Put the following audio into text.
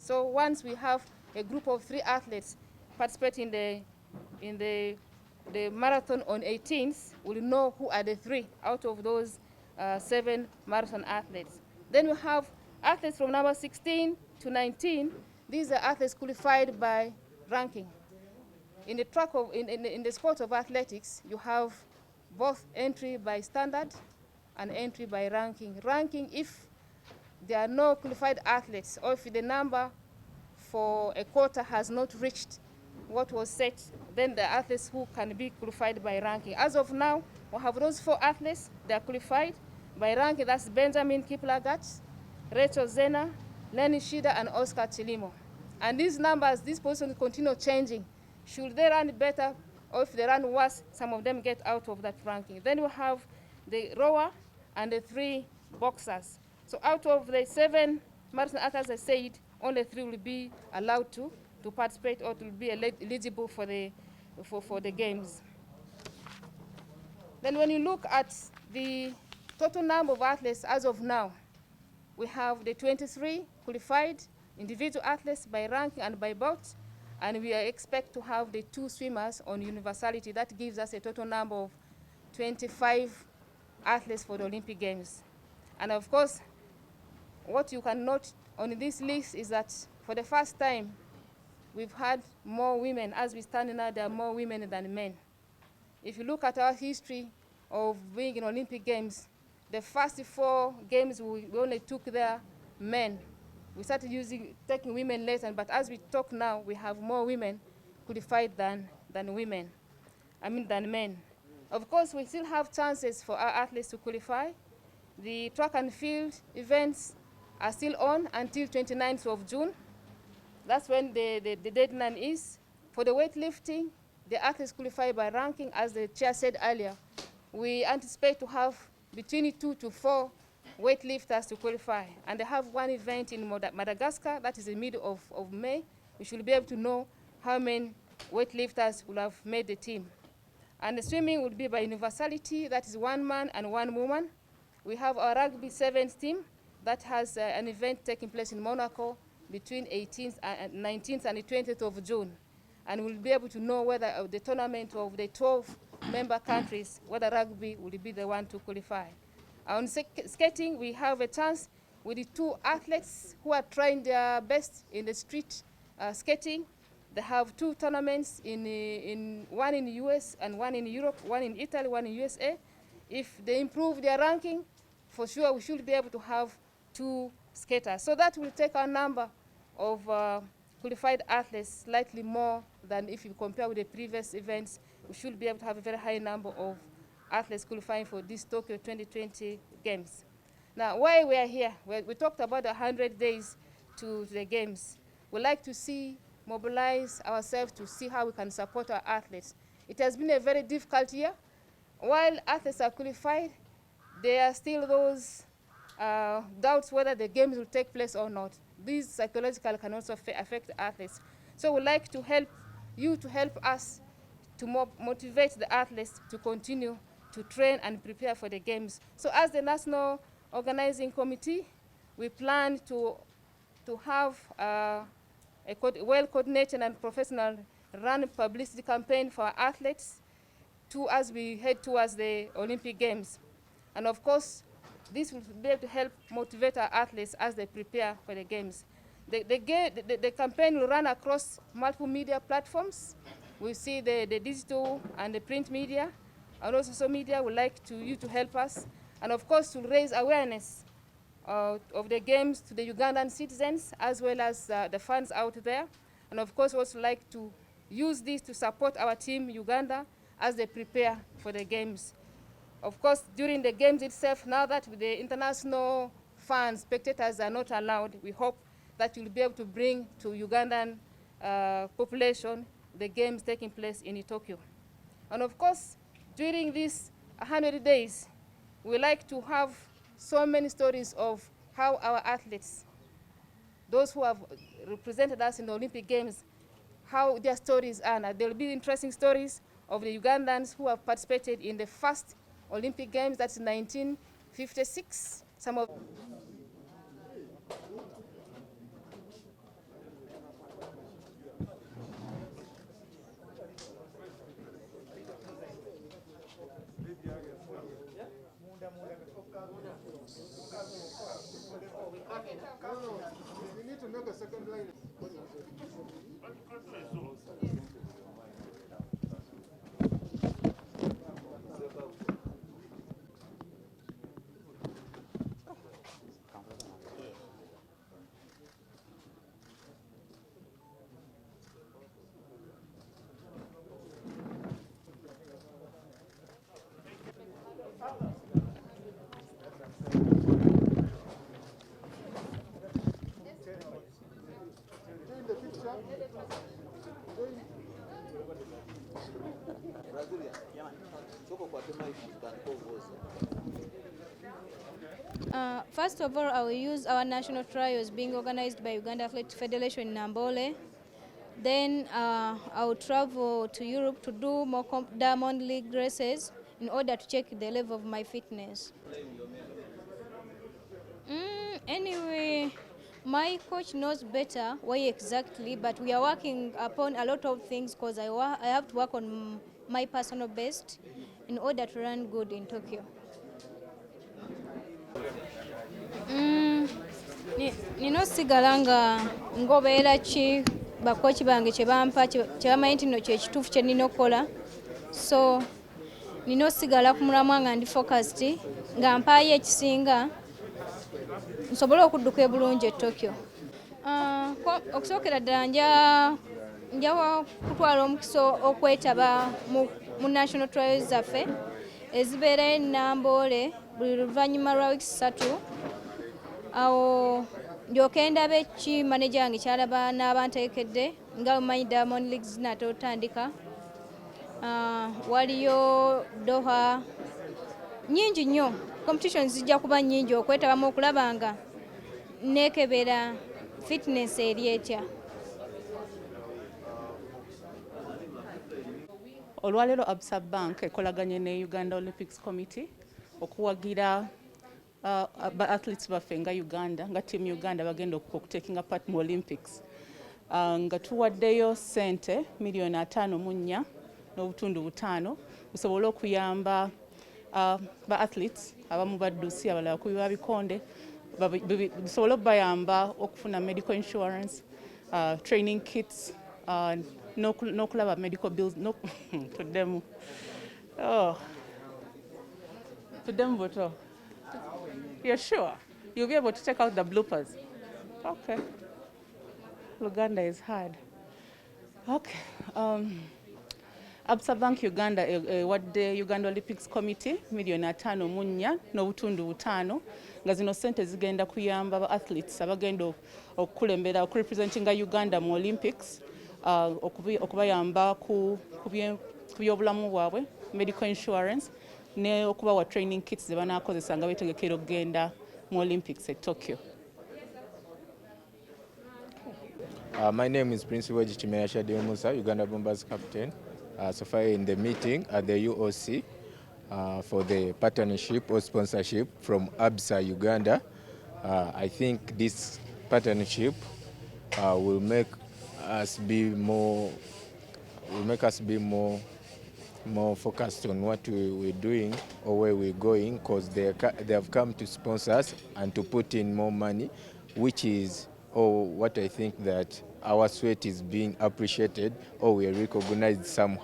So once we have a group of 3 athletes participating in the marathon on 18th, we'll know who are the 3 out of those 7 marathon athletes. Then we have athletes from number 16 to 19. These are athletes qualified by ranking. In the sport of athletics, you have both entry by standard and entry by ranking. Ranking, if there are no qualified athletes, or if the number for a quota has not reached what was set, then the athletes who can be qualified by ranking. As of now, we have those 4 athletes that are qualified by ranking. That's Benjamin Kiplagat, Rachel Zena, Lenny Shida, and Oscar Chilimo. And these numbers, these positions continue changing. Should they run better, or if they run worse, some of them get out of that ranking. Then we have the rower and the 3 boxers. So out of the 7 marathon athletes, I said, only 3 will be allowed to participate or to be eligible for the games. Then when you look at the total number of athletes as of now, we have the 23 qualified individual athletes by ranking and by bout, and we expect to have the 2 swimmers on universality. That gives us a total number of 25 athletes for the Olympic Games. And of course, what you can note on this list is that for the first time, we've had more women. As we stand now, there are more women than men. If you look at our history of being in Olympic Games, the first 4 games we only took there men. We started taking women later, but as we talk now, we have more women qualified than men. Of course, we still have chances for our athletes to qualify. The track and field events are still on until 29th of June. That's when the deadline is. For the weightlifting, the athletes qualify by ranking, as the chair said earlier. We anticipate to have between 2 to 4 weightlifters to qualify. And they have one event in Madagascar, that is in the middle of May. We should be able to know how many weightlifters will have made the team. And the swimming will be by universality, that is 1 man and 1 woman. We have our rugby 7th team that has an event taking place in Monaco between 19th and the 20th of June. And we'll be able to know whether the tournament of the 12 member countries, whether rugby will be the one to qualify. On skating, we have a chance with the 2 athletes who are trying their best in the street skating. They have 2 tournaments, one in the US and one in Europe, one in Italy, one in USA. If they improve their ranking, for sure we should be able to have 2 skaters. So that will take our number of qualified athletes slightly more than if you compare with the previous events. We should be able to have a very high number of athletes qualifying for this Tokyo 2020 Games. Now, why we are here? We talked about 100 days to the Games. We like to mobilize ourselves to see how we can support our athletes. It has been a very difficult year. While athletes are qualified, there are still those doubts whether the Games will take place or not. These psychological can also affect athletes. So we'd like to help you to help us to motivate the athletes to continue to train and prepare for the Games. So as the National Organizing Committee, we plan to have a well-coordinated and professional run publicity campaign for our athletes as we head towards the Olympic Games. And of course, this will be able to help motivate our athletes as they prepare for the Games. The campaign will run across multiple media platforms. We see the digital and the print media, and also social media. Would like you to help us, and of course to raise awareness of the Games to the Ugandan citizens, as well as the fans out there. And of course, also like to use this to support our team, Uganda, as they prepare for the Games. Of course, during the Games itself, now that the international fans, spectators are not allowed, we hope that you'll be able to bring to Ugandan population the Games taking place in Tokyo. And of course, during these 100 days, we like to have so many stories of how our athletes, those who have represented us in the Olympic Games, how their stories are. Now, there will be interesting stories of the Ugandans who have participated in the first Olympic Games, that's 1956. Some of First of all, I will use our national trials being organized by Uganda Athletic Federation in Nambole. Then I will travel to Europe to do more Diamond League races in order to check the level of my fitness. Anyway, my coach knows better why exactly, but we are working upon a lot of things because I have to work on my personal best in order to run good in Tokyo. Nino sigala nga ngobeera ki bakochi bange kyebampa kyebamanyi nti nno kyekituufu kye nina okukola, so nina osigala ku mulamwa nga ndi focused nga mpaayo ekisinga nsobole okudduka ebulungi e Tokyo. Okusookera ddala nja kutwala omukisa okwetaba mu national trials zaffe ezibeera e Namboole buli luvannyuma lwa wiiki 3. Awo ndyoke ndabe ki manager wange kyalaba n'abanteekedde nga mumanyi Diamond League zinatera otandika. Waliyo Doha, nyingi nnyo, competitions zijja kuba nnyingi okwetabamu okulaba nga neekebera fitness eri etya. Olwaleero ABSA Bank ekolaganye ne Uganda Olympics Committee okuwagira athletes baffe nga Uganda, nga team Uganda bagenda okutekinga part mu Olympics. Nga tuwaddeyo ssente $5.4 million busobole okuyamba ba athletes abamu baddusi abalala bakubi ba bikonde busobole okubayamba okufuna medical insurance, training kits, n'okulaba medical bills tuddemu buto. You're sure? You'll be able to check out the bloopers? Okay. Uganda is hard. Okay. ABSA Bank Uganda wadde Uganda Olympics Committee $5.4 million nga zino ssente zigenda kuyamba ba athletes abagenda okukulembera okurepresentinga Uganda mu Olympics, okubayamba ku byobulamu bwabwe, medical insurance, ne okubawa training kits ze banaakozesa nga beetegekera okugenda mu Olympics at Tokyo. My name is Principal Chimera Shadio Musa, Uganda Bombers captain. So far in the meeting at the UOC for the partnership or sponsorship from ABSA Uganda. I think this partnership will make us be more focused on what we're doing or where we're going, because they have come to sponsor us and to put in more money, which is what I think that our sweat is being appreciated or we are recognized somehow.